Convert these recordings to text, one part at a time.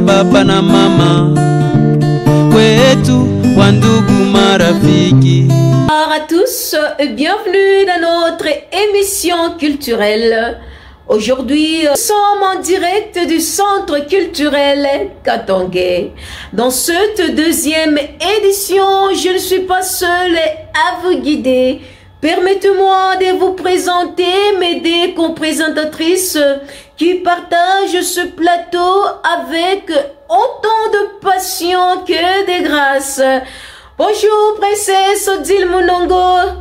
Baba na mama kwetu wandugu marafiki. Bonjour à tous et bienvenue dans notre émission culturelle. Aujourd'hui, nous sommes en direct du centre culturel Katangé. Dans cette deuxième édition, je ne suis pas seule à vous guider. Permettez-moi de vous présenter mes deux co-présentatrices qui partagent ce plateau avec autant de passion que de grâce. Bonjour, princesse Odile Mounongo.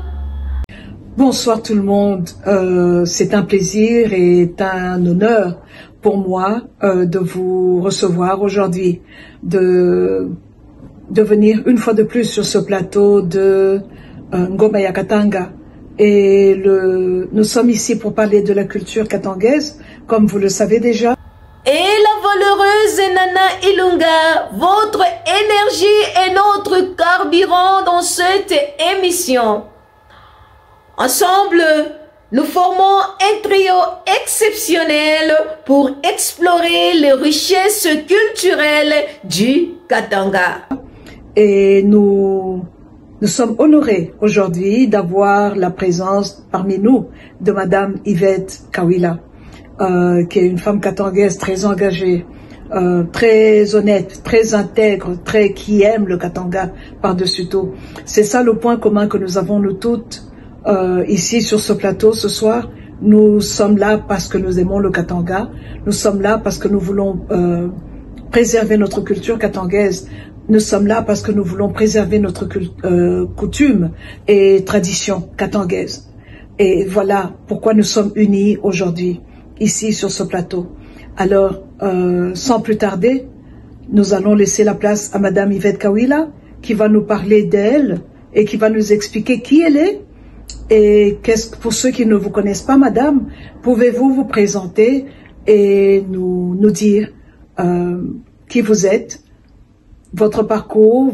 Bonsoir tout le monde. C'est un plaisir et un honneur pour moi de vous recevoir aujourd'hui, de venir une fois de plus sur ce plateau de Ngoma ya Katanga. Et nous sommes ici pour parler de la culture katangaise, comme vous le savez déjà. Et la valeureuse Nana Ilunga, votre énergie est notre carburant dans cette émission. Ensemble, nous formons un trio exceptionnel pour explorer les richesses culturelles du Katanga. Et nous sommes honorés aujourd'hui d'avoir la présence parmi nous de Madame Yvette Kawila, qui est une femme katangaise très engagée, très honnête, très intègre, qui aime le Katanga par-dessus tout. C'est ça le point commun que nous avons nous toutes ici sur ce plateau ce soir. Nous sommes là parce que nous aimons le Katanga. Nous sommes là parce que nous voulons préserver notre culture katangaise. Nous sommes là parce que nous voulons préserver notre coutume et tradition katangaise. Et voilà pourquoi nous sommes unis aujourd'hui, ici sur ce plateau. Alors, sans plus tarder, nous allons laisser la place à Madame Yvette Kawila, qui va nous parler d'elle et qui va nous expliquer qui elle est. Et pour ceux qui ne vous connaissent pas, Madame, pouvez-vous vous présenter et nous dire qui vous êtes, votre parcours,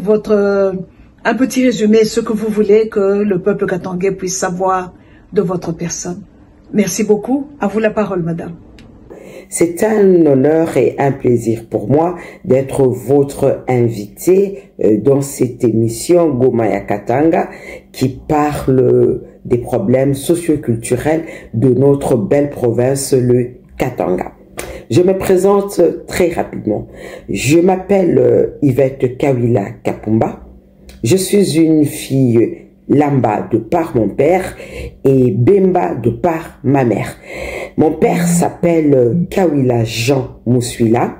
un petit résumé, ce que vous voulez que le peuple katangais puisse savoir de votre personne. Merci beaucoup. À vous la parole, madame. C'est un honneur et un plaisir pour moi d'être votre invité dans cette émission Ngoma ya Katanga qui parle des problèmes socioculturels de notre belle province, le Katanga. Je me présente très rapidement. Je m'appelle Yvette Kawila Kapumba. Je suis une fille Lamba de par mon père et Bemba de par ma mère. Mon père s'appelle Kawila Jean Moussuila.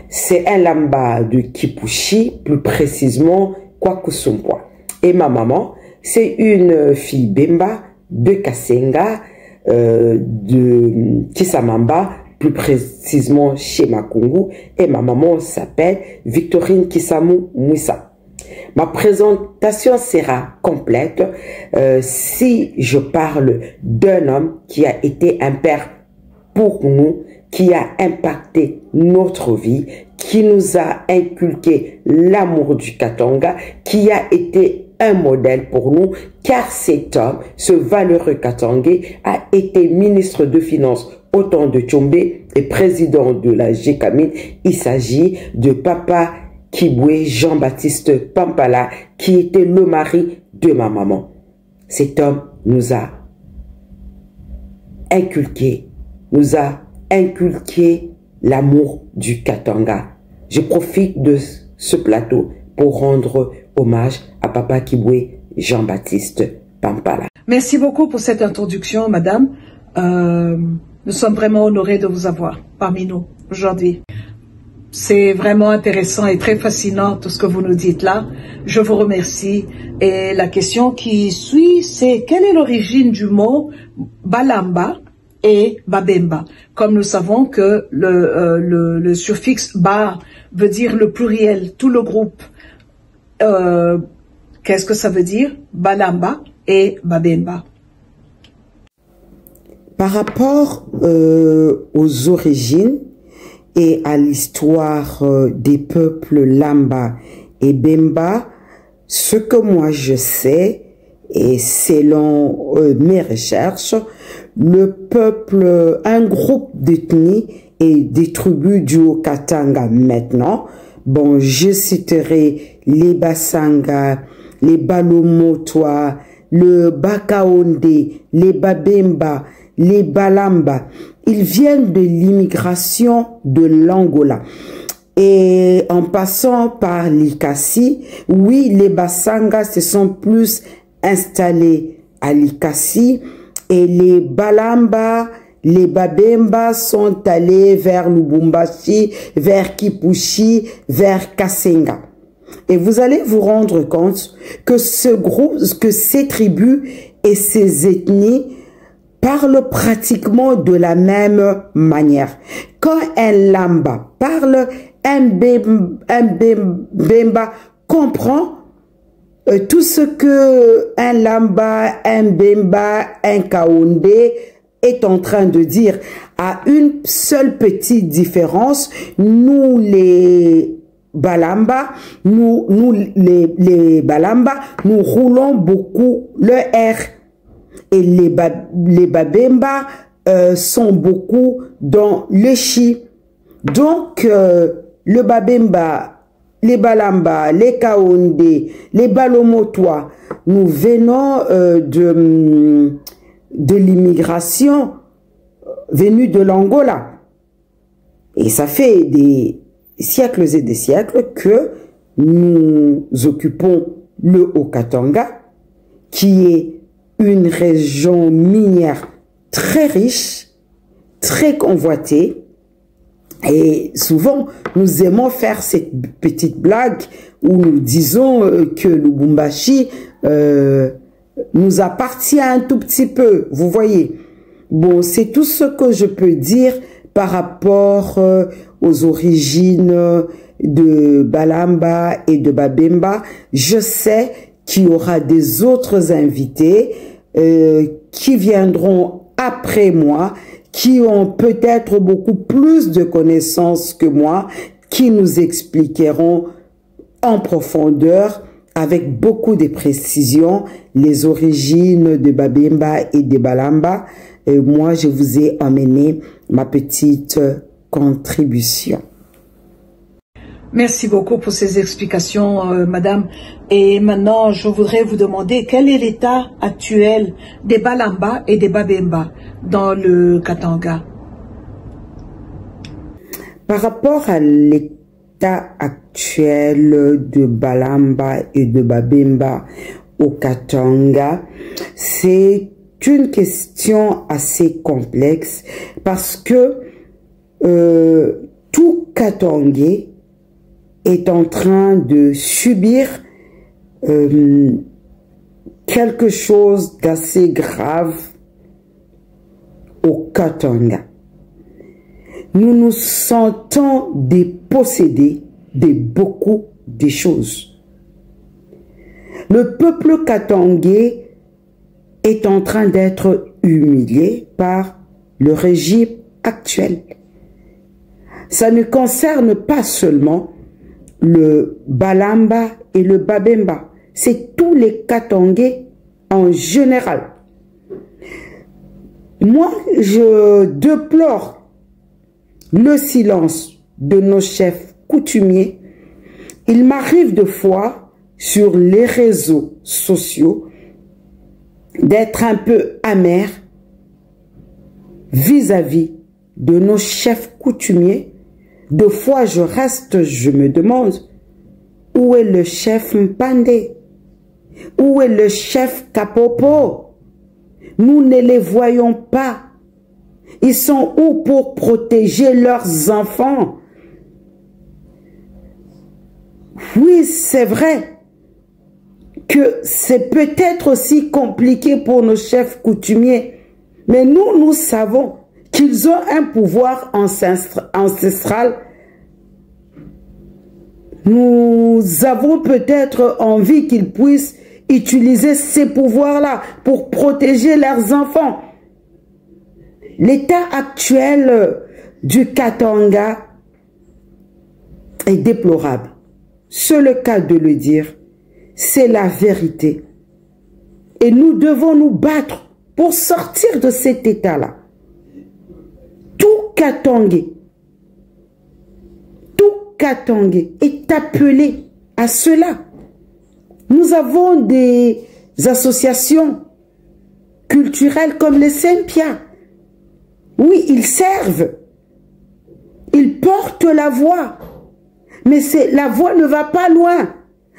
C'est un Lamba de Kipushi, plus précisément Kwakusumpwa. Et ma maman, c'est une fille Bemba de Kasenga, de Kisamamba, plus précisément chez Makungu, et ma maman s'appelle Victorine Kisamou Mouissa. Ma présentation sera complète si je parle d'un homme qui a été un père pour nous, qui a impacté notre vie, qui nous a inculqué l'amour du Katanga, qui a été un modèle pour nous, car cet homme, ce valeureux Katangais, a été ministre de Finances au temps de Tchombe et président de la GKMIN. Il s'agit de Papa Kibwe Jean-Baptiste Pampala, qui était le mari de ma maman. Cet homme nous a inculqué l'amour du Katanga. Je profite de ce plateau pour rendre hommage à Papa Kibwe Jean-Baptiste Pampala. Merci beaucoup pour cette introduction, madame. Nous sommes vraiment honorés de vous avoir parmi nous aujourd'hui. C'est vraiment intéressant et très fascinant tout ce que vous nous dites là. Je vous remercie. Et la question qui suit, c'est quelle est l'origine du mot Balamba et Babemba. Comme nous savons que le suffixe Ba veut dire le pluriel, tout le groupe. Qu'est-ce que ça veut dire? Balamba et Babemba. Par rapport aux origines et à l'histoire des peuples Lamba et Bemba, ce que moi je sais, et selon mes recherches, le peuple, un groupe d'ethnies et des tribus du Haut-Katanga maintenant, bon, je citerai les Basanga, les Balomotois, le Bakaonde, les Babemba, les Balamba, ils viennent de l'immigration de l'Angola. Et en passant par l'Ikassi, oui, les Basanga se sont plus installés à l'Ikassi et les Balamba, les Babemba sont allés vers Lubumbashi, vers Kipushi, vers Kasenga. Et vous allez vous rendre compte que ce groupe, que ces tribus et ces ethnies parlent pratiquement de la même manière. Quand un Lamba parle, un Bemba comprend tout ce que un Lamba, un Bemba, un Kaonde est en train de dire. À une seule petite différence, nous les Balamba, les Balamba, nous roulons beaucoup le R. Et les Babemba sont beaucoup dans le Chi. Donc, le Babemba, les Balamba, les Kaonde, les Balomotois, nous venons de l'immigration venue de l'Angola. Et ça fait des siècles et des siècles que nous occupons le Haut-Katanga, qui est une région minière très riche, très convoitée. Et souvent, nous aimons faire cette petite blague où nous disons que Lubumbashi nous appartient un tout petit peu. Vous voyez. Bon, c'est tout ce que je peux dire par rapport aux origines de Balamba et de Babemba. Je sais qu'il y aura des autres invités qui viendront après moi, qui ont peut-être beaucoup plus de connaissances que moi, qui nous expliqueront en profondeur, avec beaucoup de précision, les origines de Babemba et de Balamba. Moi, je vous ai amené ma petite contribution. Merci beaucoup pour ces explications, madame. Et maintenant, je voudrais vous demander quel est l'état actuel des Balamba et des Babemba dans le Katanga. Par rapport à l'état actuel de Balamba et de Babemba au Katanga, c'est une question assez complexe parce que tout Katangais est en train de subir quelque chose d'assez grave au Katanga. Nous nous sentons dépossédés de beaucoup de choses. Le peuple katangais est en train d'être humilié par le régime actuel. Ça ne concerne pas seulement le Balamba et le Babemba, c'est tous les Katangais en général. Moi, je déplore le silence de nos chefs coutumiers. Il m'arrive de fois sur les réseaux sociaux d'être un peu amer vis-à-vis de nos chefs coutumiers. De fois, je reste, je me demande, où est le chef Mpande? Où est le chef Kapopo? Nous ne les voyons pas. Ils sont où pour protéger leurs enfants? Oui, c'est vrai que c'est peut-être aussi compliqué pour nos chefs coutumiers Mais nous savons qu'ils ont un pouvoir ancestral. Nous avons peut-être envie qu'ils puissent utiliser ces pouvoirs-là pour protéger leurs enfants. L'état actuel du Katanga est déplorable. C'est le cas de le dire. C'est la vérité. Et nous devons nous battre pour sortir de cet état-là. Tout Katangais est appelé à cela. Nous avons des associations culturelles comme les Saint-Pierre. Oui, ils servent. Ils portent la voix. Mais la voix ne va pas loin.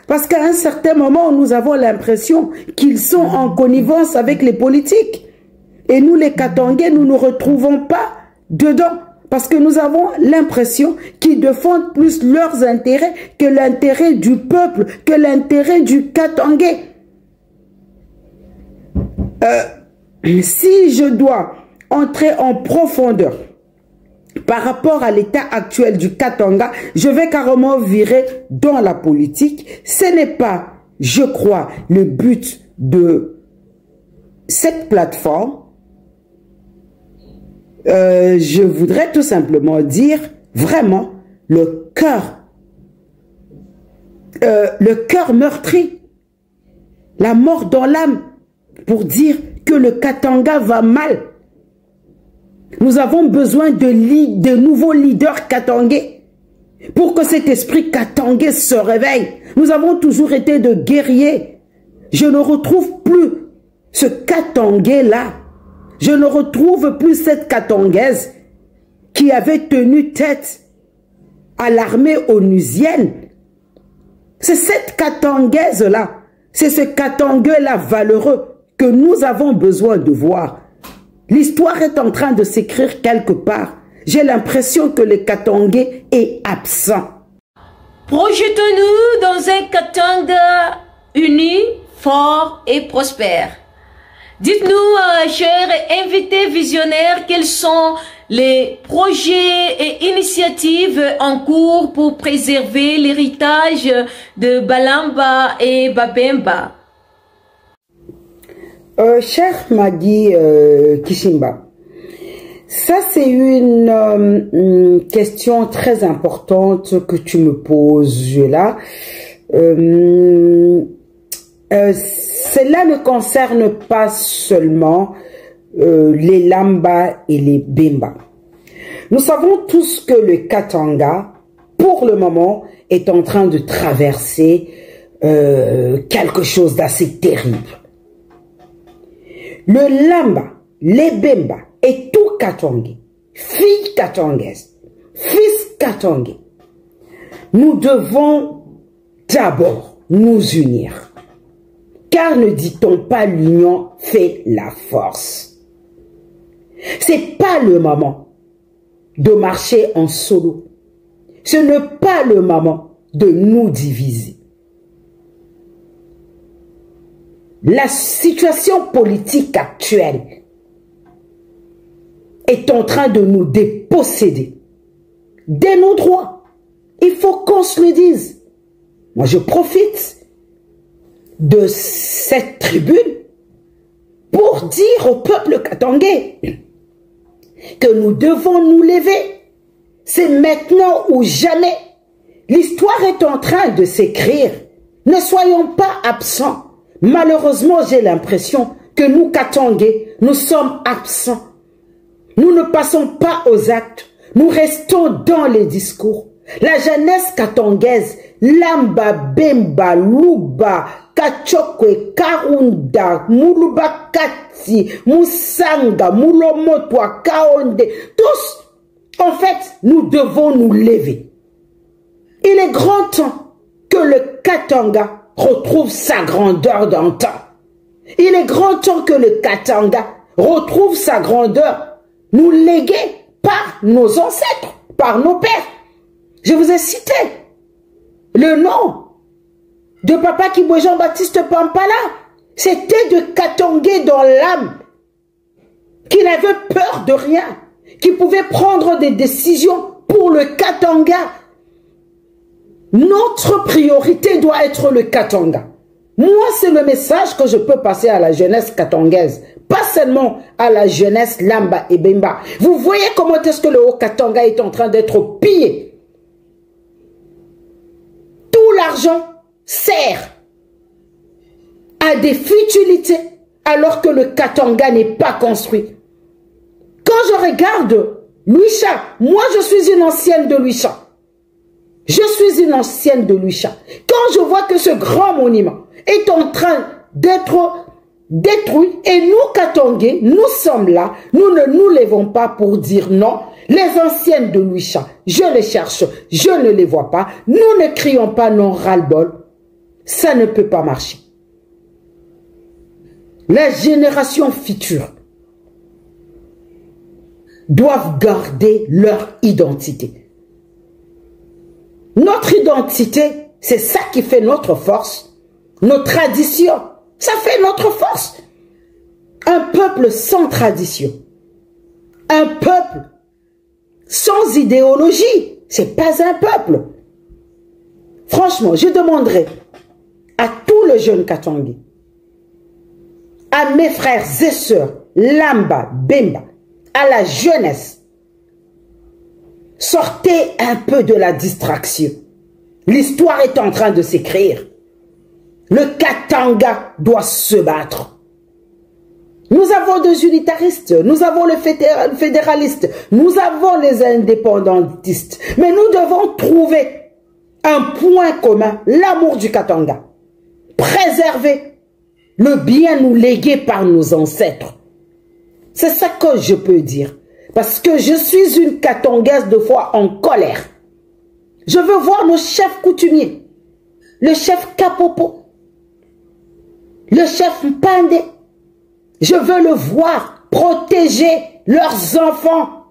Parce qu'à un certain moment, nous avons l'impression qu'ils sont en connivence avec les politiques. Et nous, les Katangais, nous ne nous retrouvons pas dedans. Parce que nous avons l'impression qu'ils défendent plus leurs intérêts que l'intérêt du peuple, que l'intérêt du Katangais. Si je dois entrer en profondeur par rapport à l'état actuel du Katanga, je vais carrément virer dans la politique. Ce n'est pas, je crois, le but de cette plateforme. Je voudrais tout simplement dire vraiment le cœur meurtri, la mort dans l'âme, pour dire que le Katanga va mal. Nous avons besoin de nouveaux leaders katangais pour que cet esprit katangais se réveille. Nous avons toujours été de guerriers. Je ne retrouve plus ce Katangais-là. Je ne retrouve plus cette Katangaise qui avait tenu tête à l'armée onusienne. C'est cette Katangaise-là, c'est ce Katangais-là valeureux que nous avons besoin de voir. L'histoire est en train de s'écrire quelque part. J'ai l'impression que le Katangais est absent. Projetons-nous dans un Katanga uni, fort et prospère. Dites-nous, chers invités visionnaires, quels sont les projets et initiatives en cours pour préserver l'héritage de Balamba et Babemba. Cher Maggie Kishimba, ça c'est une question très importante que tu me poses là. Cela ne concerne pas seulement les Lamba et les Bemba. Nous savons tous que le Katanga, pour le moment, est en train de traverser quelque chose d'assez terrible. Le Lamba, les Bemba et tout Katangais, filles katangaises, fils katangais, nous devons d'abord nous unir. Car ne dit-on pas l'union fait la force? C'est pas le moment de marcher en solo. Ce n'est pas le moment de nous diviser. La situation politique actuelle est en train de nous déposséder de nos droits. Il faut qu'on se le dise. Moi, je profite de cette tribune pour dire au peuple katangais que nous devons nous lever. C'est maintenant ou jamais. L'histoire est en train de s'écrire. Ne soyons pas absents. Malheureusement, j'ai l'impression que nous, Katangais, nous sommes absents. Nous ne passons pas aux actes. Nous restons dans les discours. La jeunesse katangaise, Lamba, Bemba, Luba, Kachokwe, Karunda, Muluba Kati, Musanga, Mulomotwa, Kaonde, tous, en fait, nous devons nous lever. Il est grand temps que le Katanga retrouve sa grandeur d'antan. Il est grand temps que le Katanga retrouve sa grandeur, nous léguée par nos ancêtres, par nos pères. Je vous ai cité le nom de Papa Kibwe Jean-Baptiste Pampala. C'était de Katangais dans l'âme. qui n'avait peur de rien, qui pouvait prendre des décisions pour le Katanga. Notre priorité doit être le Katanga. Moi, c'est le message que je peux passer à la jeunesse katangaise, pas seulement à la jeunesse Lamba et Bemba. Vous voyez comment est-ce que le Haut-Katanga est en train d'être pillé. Tout l'argent sert à des futilités alors que le Katanga n'est pas construit. Quand je regarde Luisha, moi je suis une ancienne de Luisha. Je suis une ancienne de Luisha. Quand je vois que ce grand monument est en train d'être détruit et nous, Katangais, nous sommes là, nous ne nous lèvons pas pour dire non. Les anciennes de Luisha, je les cherche, je ne les vois pas. Nous ne crions pas non ras-le-bol. Ça ne peut pas marcher. Les générations futures doivent garder leur identité. Notre identité, c'est ça qui fait notre force. Nos traditions, ça fait notre force. Un peuple sans tradition, un peuple sans idéologie, c'est pas un peuple. Franchement, je demanderai à tous les jeunes Katangais, à mes frères et sœurs, Lamba, Bemba, à la jeunesse, sortez un peu de la distraction. L'histoire est en train de s'écrire. Le Katanga doit se battre. Nous avons des unitaristes, nous avons les fédéralistes, nous avons les indépendantistes. Mais nous devons trouver un point commun, l'amour du Katanga. Préserver le bien nous légué par nos ancêtres. C'est ça que je peux dire. Parce que je suis une Katangaise de foi en colère. Je veux voir nos chefs coutumiers, le chef Kapopo, le chef Mpande. Je veux le voir protéger leurs enfants.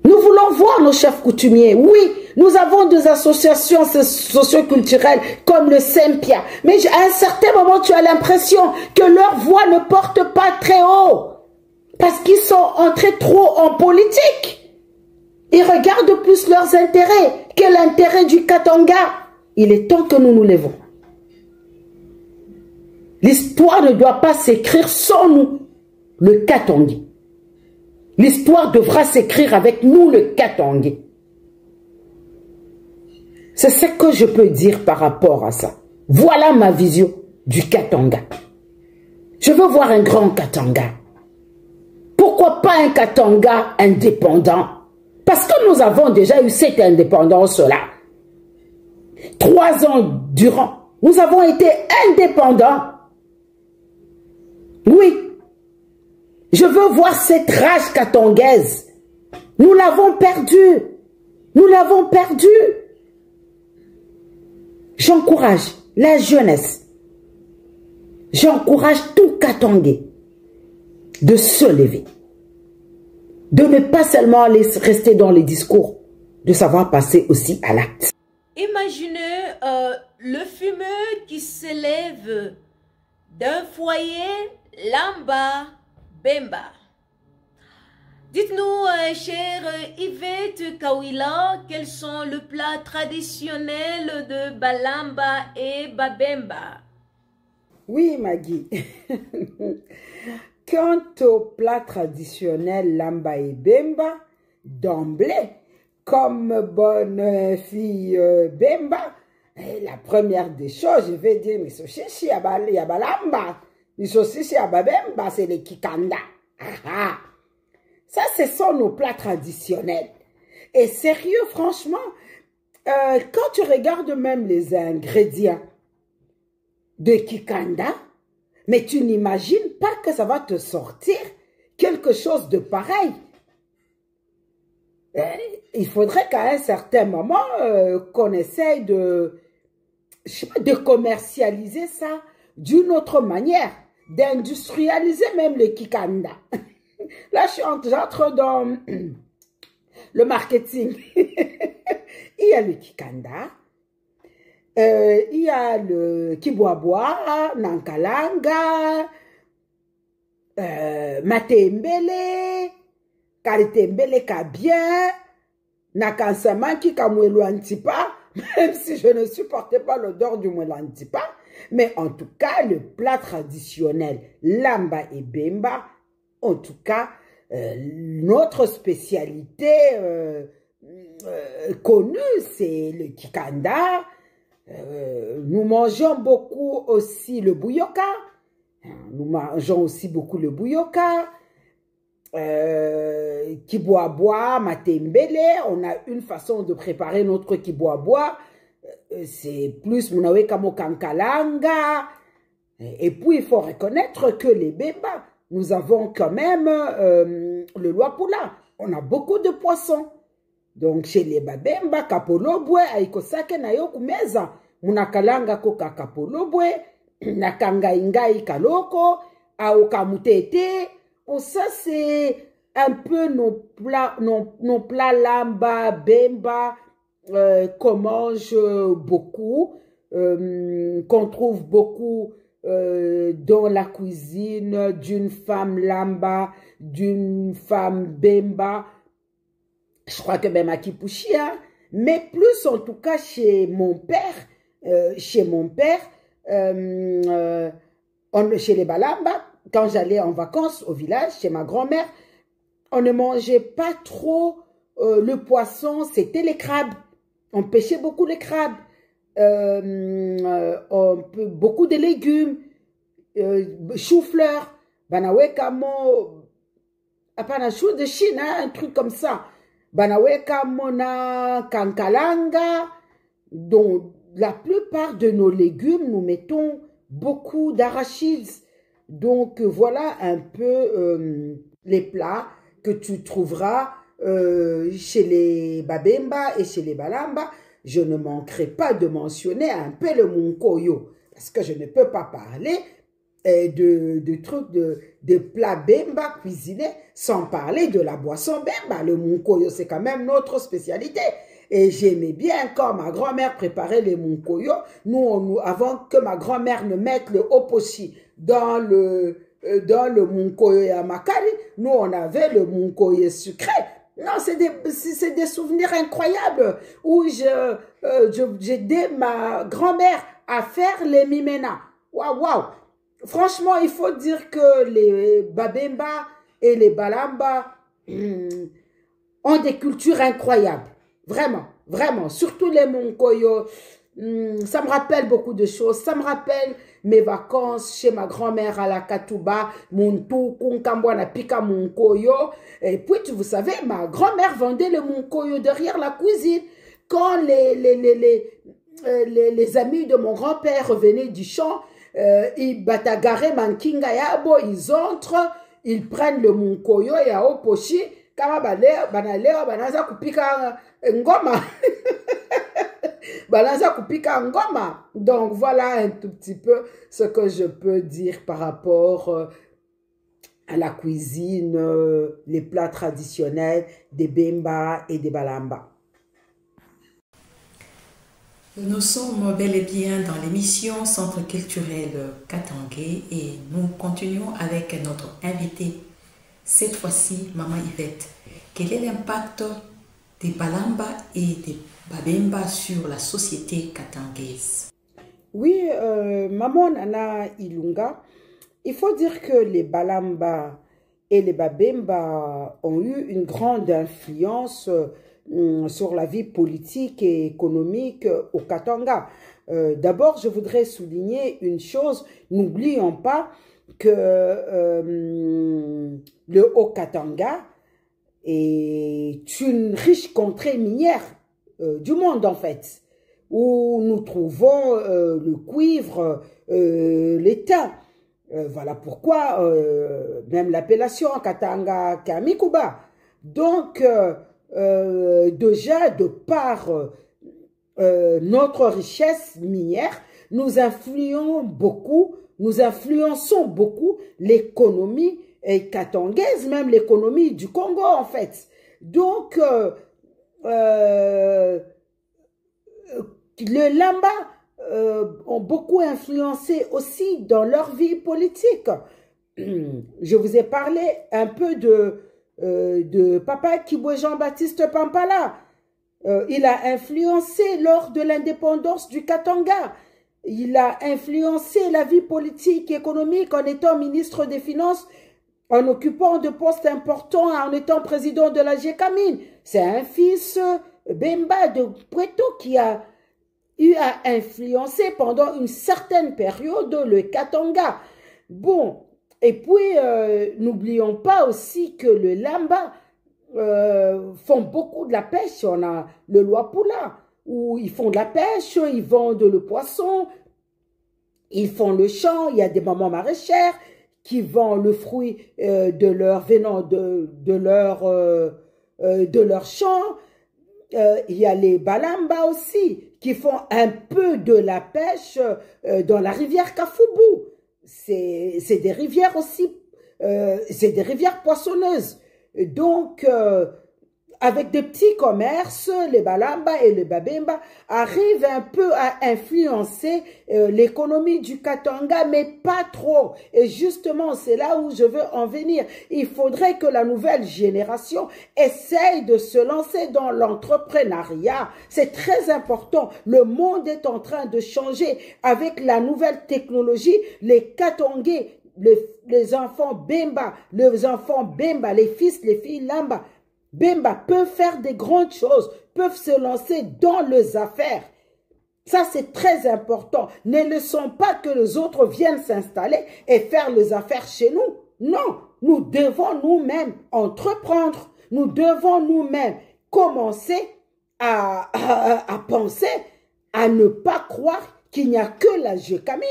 Nous voulons voir nos chefs coutumiers. Oui, nous avons des associations socioculturelles comme le Sempia. Mais à un certain moment, tu as l'impression que leur voix ne porte pas très haut. Parce qu'ils sont entrés trop en politique. Ils regardent plus leurs intérêts que l'intérêt du Katanga. Il est temps que nous nous levons. L'histoire ne doit pas s'écrire sans nous, le Katangais. L'histoire devra s'écrire avec nous, le Katangais. C'est ce que je peux dire par rapport à ça. Voilà ma vision du Katanga. Je veux voir un grand Katanga. Pourquoi pas un Katanga indépendant? Parce que nous avons déjà eu cette indépendance-là. 3 ans durant, nous avons été indépendants. Oui, je veux voir cette rage katangaise. Nous l'avons perdue. Nous l'avons perdue. J'encourage la jeunesse. J'encourage tout Katangais de se lever. De ne pas seulement rester dans les discours, de savoir passer aussi à l'acte. Imaginez le fumeux qui s'élève d'un foyer Lamba Bemba. Dites-nous, chère Yvette Kawila, quels sont les plats traditionnels de Balamba et Babemba? Oui, Maggie. Quant au plat traditionnel Lamba et Bemba, d'emblée, comme bonne fille Bemba, la première des choses, je vais dire, mais chichi ya Balamba, mais chichi ya Babemba, c'est les kikanda. Ça, ce sont nos plats traditionnels. Et sérieux, franchement, quand tu regardes même les ingrédients de kikanda, mais tu n'imagines pas que ça va te sortir quelque chose de pareil. Il faudrait qu'à un certain moment, qu'on essaye de commercialiser ça d'une autre manière, d'industrialiser même le kikanda. Là, j'entre dans le marketing. Il y a le kikanda, il y a le kibwabwa, nankalanga, matembele, karitembele ka bien, nakansamaki ka mwelo antipa, même si je ne supportais pas l'odeur du mwelo antipa, mais en tout cas, le plat traditionnel, lamba et bemba, en tout cas, notre spécialité connue, c'est le kikanda. Nous mangeons beaucoup aussi le bouyoka. Nous mangeons aussi beaucoup le bouyoka. Kiboaboa, matembele. On a une façon de préparer notre kiboaboa. C'est plus munawe kamo kankalanga. Et puis, il faut reconnaître que les bemba, nous avons quand même le luapula. On a beaucoup de poissons. Donc, chez les babemba, kapolobwe, aikosake na yo kumeza. Munakalanga koka kapolobwe, nakanga ingai kaloko, aokamutete. Bon, ça, c'est un peu nos plats lamba, bemba, qu'on mange beaucoup, qu'on trouve beaucoup dans la cuisine d'une femme lamba, d'une femme bemba. Je crois que même à Kipuchia, mais plus en tout cas chez mon père, chez les Balamba, quand j'allais en vacances au village, chez ma grand-mère, on ne mangeait pas trop le poisson, c'était les crabes. On pêchait beaucoup les crabes, beaucoup de légumes, chou-fleur, banawekamo, chou de Chine, hein, un truc comme ça. Banaweka mona kankalanga. Donc, la plupart de nos légumes, nous mettons beaucoup d'arachides. Donc, voilà un peu les plats que tu trouveras chez les Babemba et chez les Balamba. Je ne manquerai pas de mentionner un peu le munkoyo, parce que je ne peux pas parler de trucs de plats bemba cuisinés sans parler de la boisson bemba. Le munkoyo, c'est quand même notre spécialité. Et j'aimais bien quand ma grand-mère préparait les munkoyo. Nous, avant que ma grand-mère ne mette le oposhi dans le munkoyo yamakari, nous, on avait le munkoyo sucré. Non, c'est des souvenirs incroyables où j'aidais ma grand-mère à faire les mimena. Waouh, waouh! Franchement, il faut dire que les Babemba et les Balamba ont des cultures incroyables. Vraiment, vraiment. Surtout les Munkoyo. Ça me rappelle beaucoup de choses. Ça me rappelle mes vacances chez ma grand-mère à la Katouba, Muntu, Kunkambwana, Pika Munkoyo. Et puis, vous savez, ma grand-mère vendait le Munkoyo derrière la cuisine. Quand les amis de mon grand-père revenaient du champ, ils batagare mankinga yabo, ils entrent, ils prennent le munkoyo et à oposhi, kama banaleo banaza kupika ngoma. Banaza kupika ngoma. Donc voilà un tout petit peu ce que je peux dire par rapport à la cuisine, les plats traditionnels des Bemba et des Balamba. Nous sommes bel et bien dans l'émission Centre culturel Katangé et nous continuons avec notre invité, cette fois-ci Maman Yvette. Quel est l'impact des Balamba et des Babemba sur la société katangaise? Oui, Maman Nana Ilunga, il faut dire que les Balamba et les Babemba ont eu une grande influence sur la vie politique et économique au Katanga. D'abord, je voudrais souligner une chose. N'oublions pas que le Haut-Katanga est une riche contrée minière du monde, en fait, où nous trouvons le cuivre, l'étain. Voilà pourquoi même l'appellation Katanga Kamikuba. Donc, déjà, de par notre richesse minière, nous influençons beaucoup l'économie katangaise, même l'économie du Congo, en fait. Donc, les Lamba ont beaucoup influencé aussi dans leur vie politique. je vous ai parlé un peu de Papa Kibwe Jean-Baptiste Pampala. Il a influencé lors de l'indépendance du Katanga. Il a influencé la vie politique et économique en étant ministre des Finances, en occupant de postes importants, en étant président de la GECAMIN. C'est un fils Bemba de Puerto qui a eu à influencer pendant une certaine période le Katanga. Bon, et puis n'oublions pas aussi que le Lamba font beaucoup de la pêche. On a le Luapula, où ils font de la pêche, ils vendent le poisson, ils font le champ, il y a des mamans maraîchères qui vendent le fruit venant de leur champ. Il y a les Balamba aussi, qui font un peu de la pêche dans la rivière Kafoubou. C'est des rivières aussi, c'est des rivières poissonneuses. Donc, avec des petits commerces, les Balamba et les Babemba arrivent un peu à influencer l'économie du Katanga, mais pas trop. Et justement, c'est là où je veux en venir. Il faudrait que la nouvelle génération essaye de se lancer dans l'entrepreneuriat. C'est très important. Le monde est en train de changer. Avec la nouvelle technologie, les Katangais, les enfants Bemba, les fils, les filles Lamba, Bemba peuvent faire des grandes choses, peuvent se lancer dans les affaires. Ça, c'est très important. Ne laissons pas que les autres viennent s'installer et faire les affaires chez nous. Non, nous devons nous-mêmes entreprendre. Nous devons nous-mêmes commencer à penser, à ne pas croire qu'il n'y a que la GECAMIN,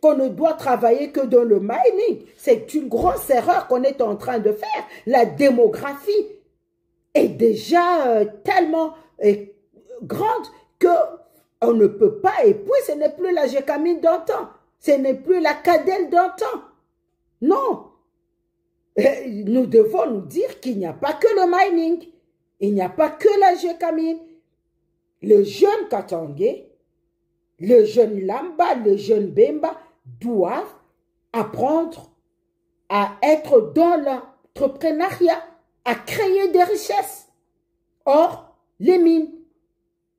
qu'on ne doit travailler que dans le mining. C'est une grosse erreur qu'on est en train de faire. La démographie est déjà tellement grande qu'on ne peut pas, et puis ce n'est plus la GECAMIN d'antan, ce n'est plus la CADEL d'antan. Non, nous devons nous dire qu'il n'y a pas que le mining, il n'y a pas que la GECAMIN. Le jeune Katangais, le jeune Lamba, le jeune Bemba doivent apprendre à être dans l'entrepreneuriat, à créer des richesses. Or, les mines.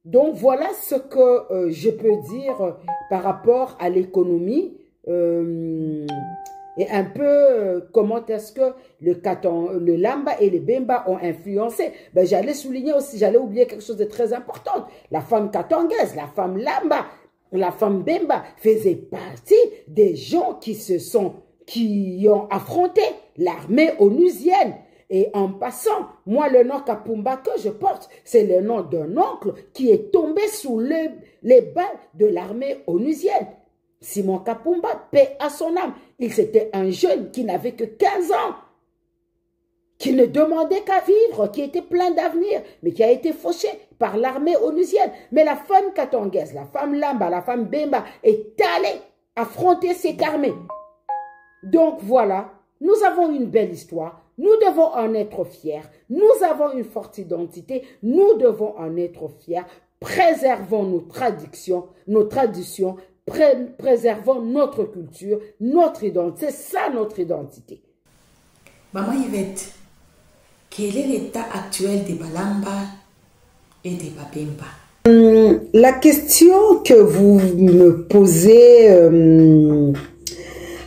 Donc, voilà ce que je peux dire par rapport à l'économie et un peu comment est-ce que le Lamba et le Bemba ont influencé. Ben, j'allais souligner aussi, j'allais oublier quelque chose de très important. La femme katangaise, la femme Lamba, la femme Bemba faisait partie des gens qui ont affronté l'armée onusienne. Et en passant, moi, le nom Kapumba que je porte, c'est le nom d'un oncle qui est tombé sous les balles de l'armée onusienne. Simon Kapumba, paix à son âme. C'était un jeune qui n'avait que 15 ans, qui ne demandait qu'à vivre, qui était plein d'avenir, mais qui a été fauché par l'armée onusienne. Mais la femme katangaise, la femme Lamba, la femme Bemba est allée affronter cette armée. Donc voilà, nous avons une belle histoire. Nous devons en être fiers. Nous avons une forte identité. Nous devons en être fiers. Préservons nos traditions, préservons notre culture, notre identité. C'est ça notre identité. Maman Yvette, quel est l'état actuel des Balamba et des Babemba? La question que vous me posez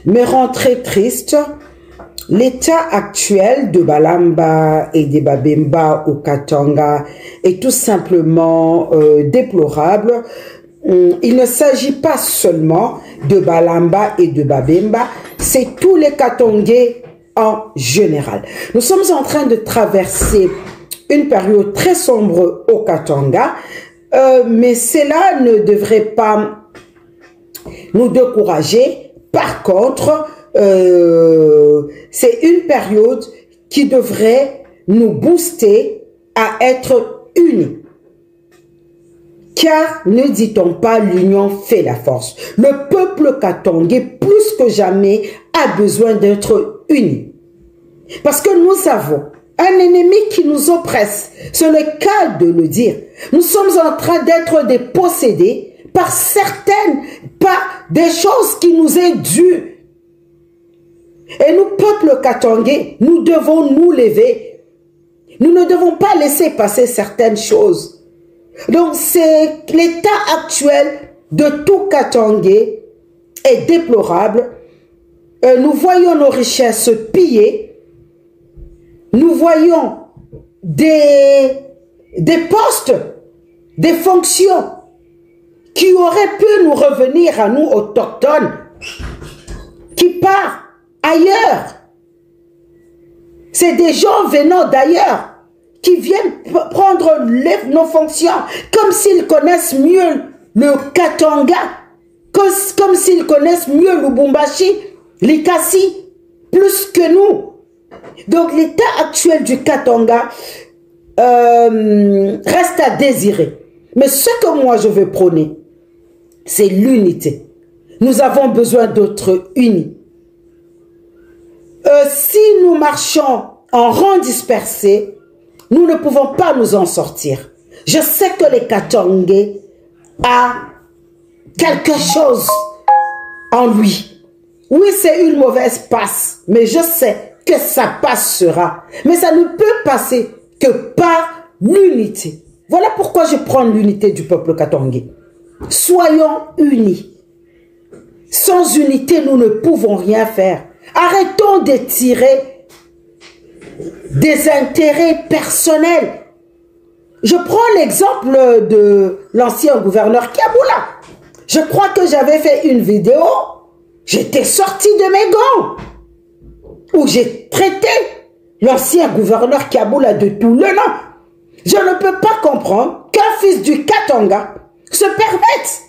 me rend très triste. L'état actuel de Balamba et des Babemba au Katanga est tout simplement déplorable. Il ne s'agit pas seulement de Balamba et de Babemba, c'est tous les Katangais en général. Nous sommes en train de traverser une période très sombre au Katanga, mais cela ne devrait pas nous décourager. Par contre, c'est une période qui devrait nous booster à être unis. Car ne dit-on pas l'union fait la force? Le peuple katangais, plus que jamais, a besoin d'être uni. Parce que nous avons un ennemi qui nous oppresse. Ce n'est qu'à de le dire. Nous sommes en train d'être dépossédés par des choses qui nous est dues. Et nous, peuple katangais, nous devons nous lever. Nous ne devons pas laisser passer certaines choses. Donc, c'est l'état actuel de tout katangais est déplorable. Nous voyons nos richesses pillées. Nous voyons des postes, des fonctions qui auraient pu nous revenir à nous autochtones, qui partent ailleurs. C'est des gens venant d'ailleurs qui viennent prendre nos fonctions comme s'ils connaissent mieux le Katanga, comme s'ils connaissent mieux le Lubumbashi, l'Ikasi, plus que nous. Donc l'état actuel du Katanga reste à désirer. Mais ce que moi je veux prôner, c'est l'unité. Nous avons besoin d'être unis. Si nous marchons en rang dispersé, nous ne pouvons pas nous en sortir. Je sais que les Katangais a quelque chose en lui. Oui, c'est une mauvaise passe, mais je sais que ça passera. Mais ça ne peut passer que par l'unité. Voilà pourquoi je prends l'unité du peuple katangais. Soyons unis. Sans unité, nous ne pouvons rien faire. Arrêtons de tirer des intérêts personnels. Je prends l'exemple de l'ancien gouverneur Kiaboula. Je crois que j'avais fait une vidéo. J'étais sorti de mes gants où j'ai traité l'ancien gouverneur Kiaboula de tout le nom. Je ne peux pas comprendre qu'un fils du Katanga se permette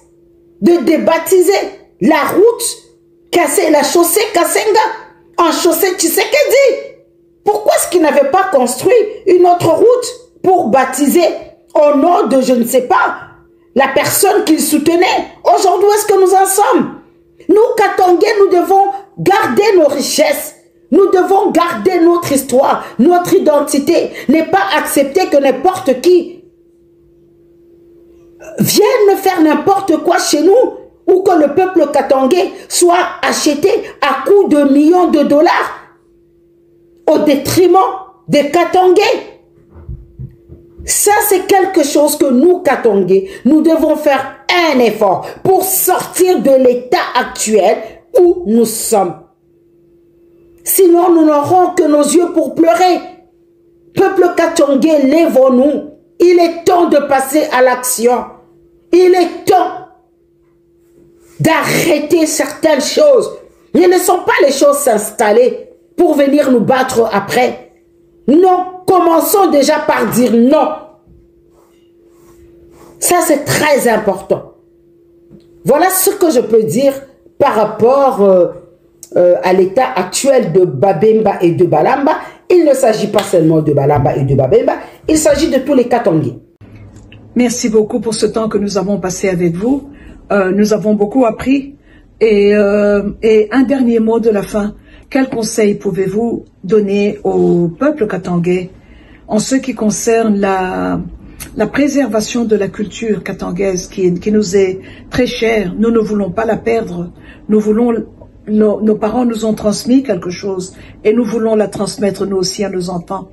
de débaptiser la route, casser la chaussée Kasenga en chaussée Tshisekedi. Pourquoi est-ce qu'il n'avait pas construit une autre route pour baptiser au nom de je ne sais pas la personne qu'il soutenait? Aujourd'hui, où est-ce que nous en sommes? Nous, Katangais, nous devons garder nos richesses. Nous devons garder notre histoire, notre identité. Ne pas accepter que n'importe qui vienne faire n'importe quoi chez nous ou que le peuple katangais soit acheté à coups de millions de dollars au détriment des Katangais. Ça, c'est quelque chose que nous, Katangais, nous devons faire un effort pour sortir de l'état actuel où nous sommes. Sinon, nous n'aurons que nos yeux pour pleurer. Peuple katangais, lèvons-nous. Il est temps de passer à l'action. Il est temps d'arrêter certaines choses. Ne laissons pas les choses s'installer pour venir nous battre après. Non, commençons déjà par dire non. Ça, c'est très important. Voilà ce que je peux dire par rapport à l'état actuel de Babemba et de Balamba. Il ne s'agit pas seulement de Balamba et de Babemba, il s'agit de tous les Katangais. Merci beaucoup pour ce temps que nous avons passé avec vous. Nous avons beaucoup appris. Et un dernier mot de la fin. Quel conseil pouvez-vous donner au peuple katangais en ce qui concerne la préservation de la culture katangaise qui nous est très chère? Nous ne voulons pas la perdre. Nous voulons, nos parents nous ont transmis quelque chose et nous voulons la transmettre nous aussi à nos enfants.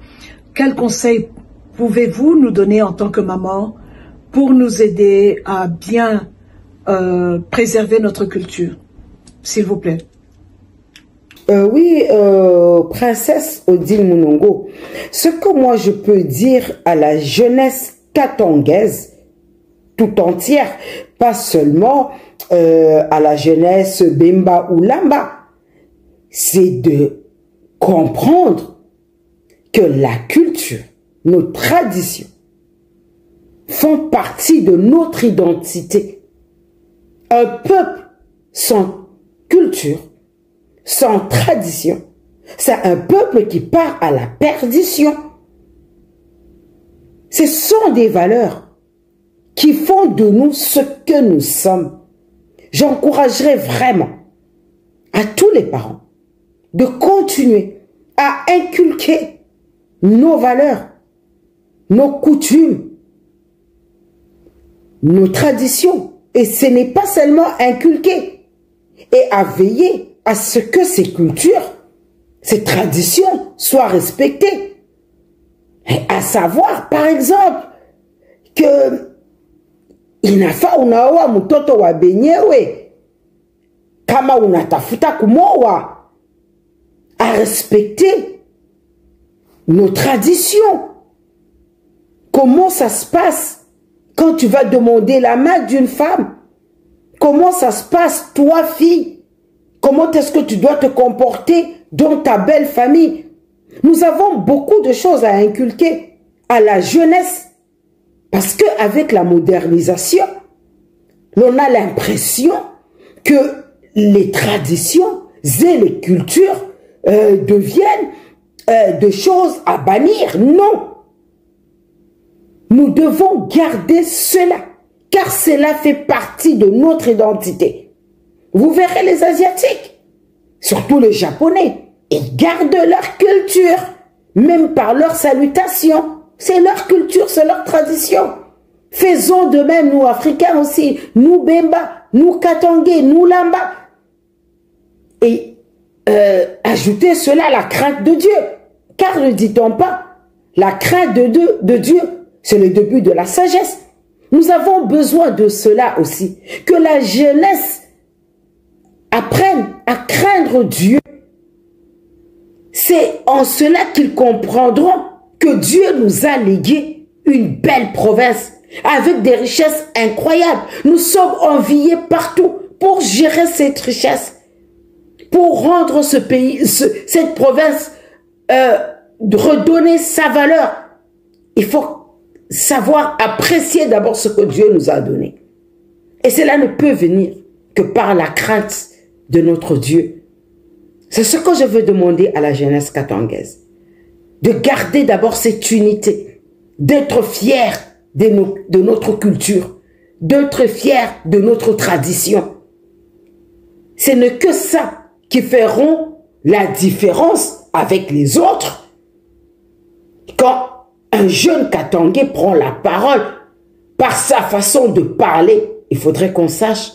Quel conseil pouvez-vous nous donner en tant que maman pour nous aider à bien préserver notre culture, s'il vous plaît? Oui, princesse Odile Mounongo, ce que moi je peux dire à la jeunesse katangaise tout entière, pas seulement à la jeunesse Bemba ou Lamba, c'est de comprendre que la culture, nos traditions font partie de notre identité. Un peuple sans culture, sans tradition, c'est un peuple qui part à la perdition. Ce sont des valeurs qui font de nous ce que nous sommes. J'encouragerais vraiment à tous les parents de continuer à inculquer nos valeurs, nos coutumes, nos traditions. Et ce n'est pas seulement inculquer, et à veiller à ce que ces cultures ces traditions soient respectées. Et à savoir, par exemple, que inafaa unaoa mtoto wa benyewe kama unatafuta kumoa, à respecter nos traditions. Comment ça se passe quand tu vas demander la main d'une femme? Comment ça se passe, toi, fille? Comment est-ce que tu dois te comporter dans ta belle famille? Nous avons beaucoup de choses à inculquer à la jeunesse. Parce qu'avec la modernisation, l'on a l'impression que les traditions et les cultures deviennent des choses à bannir. Non. Nous devons garder cela, car cela fait partie de notre identité. Vous verrez les Asiatiques, surtout les Japonais, ils gardent leur culture, même par leur salutation. C'est leur culture, c'est leur tradition. Faisons de même, nous, Africains aussi, nous, Bemba, nous, Katangé, nous, Lamba. Et ajoutez cela à la crainte de Dieu. Car ne dit-on pas, la crainte de Dieu, c'est le début de la sagesse. Nous avons besoin de cela aussi. Que la jeunesse apprenne à craindre Dieu. C'est en cela qu'ils comprendront que Dieu nous a légué une belle province avec des richesses incroyables. Nous sommes enviés partout pour gérer cette richesse, pour rendre ce pays, cette province, redonner sa valeur. Il faut savoir apprécier d'abord ce que Dieu nous a donné. Et cela ne peut venir que par la crainte de notre Dieu. C'est ce que je veux demander à la jeunesse katangaise. De garder d'abord cette unité, d'être fiers de notre culture, d'être fiers de notre tradition. Ce n'est que ça qui feront la différence avec les autres. Quand un jeune Katangais prend la parole, par sa façon de parler, il faudrait qu'on sache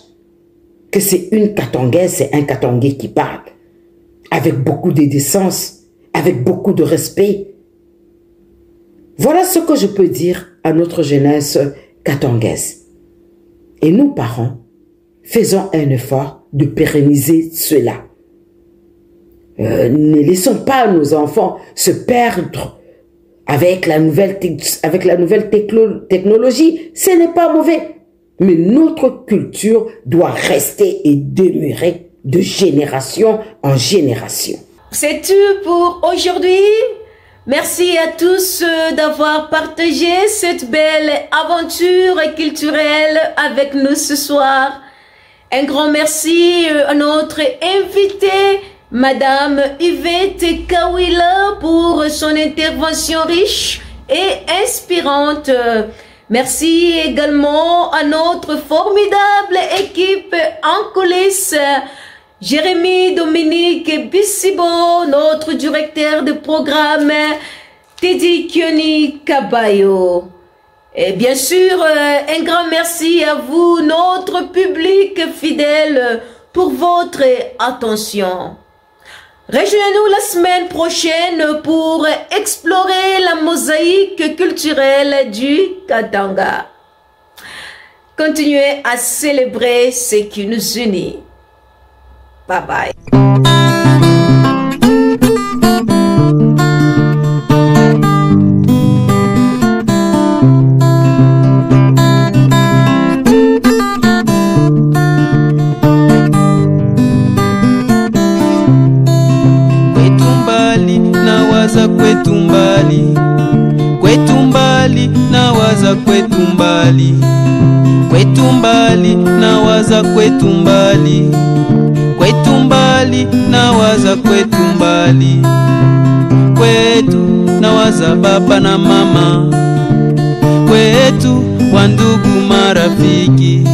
que c'est une Katangaise, c'est un Katangais qui parle, avec beaucoup de décence, avec beaucoup de respect. Voilà ce que je peux dire à notre jeunesse katangaise. Et nous, parents, faisons un effort de pérenniser cela. Ne laissons pas nos enfants se perdre avec la nouvelle technologie. Ce n'est pas mauvais. Mais notre culture doit rester et demeurer de génération en génération. C'est tout pour aujourd'hui. Merci à tous d'avoir partagé cette belle aventure culturelle avec nous ce soir. Un grand merci à notre invitée, Madame Yvette Kawila, pour son intervention riche et inspirante. Merci également à notre formidable équipe en coulisses, Jérémy Dominique Bissibo, notre directeur de programme, Teddy Kioni Kabayo. Et bien sûr, un grand merci à vous, notre public fidèle, pour votre attention. Rejoignez-nous la semaine prochaine pour explorer la mosaïque culturelle du Katanga. Continuez à célébrer ce qui nous unit. Bye bye. Kwetumbali nawaza kwetumbali, kwetumbali nawaza kwetumbali, kwetumbali nawaza kwetumbali, kwetu nawaza baba na mama, kwetu wandugu marafiki.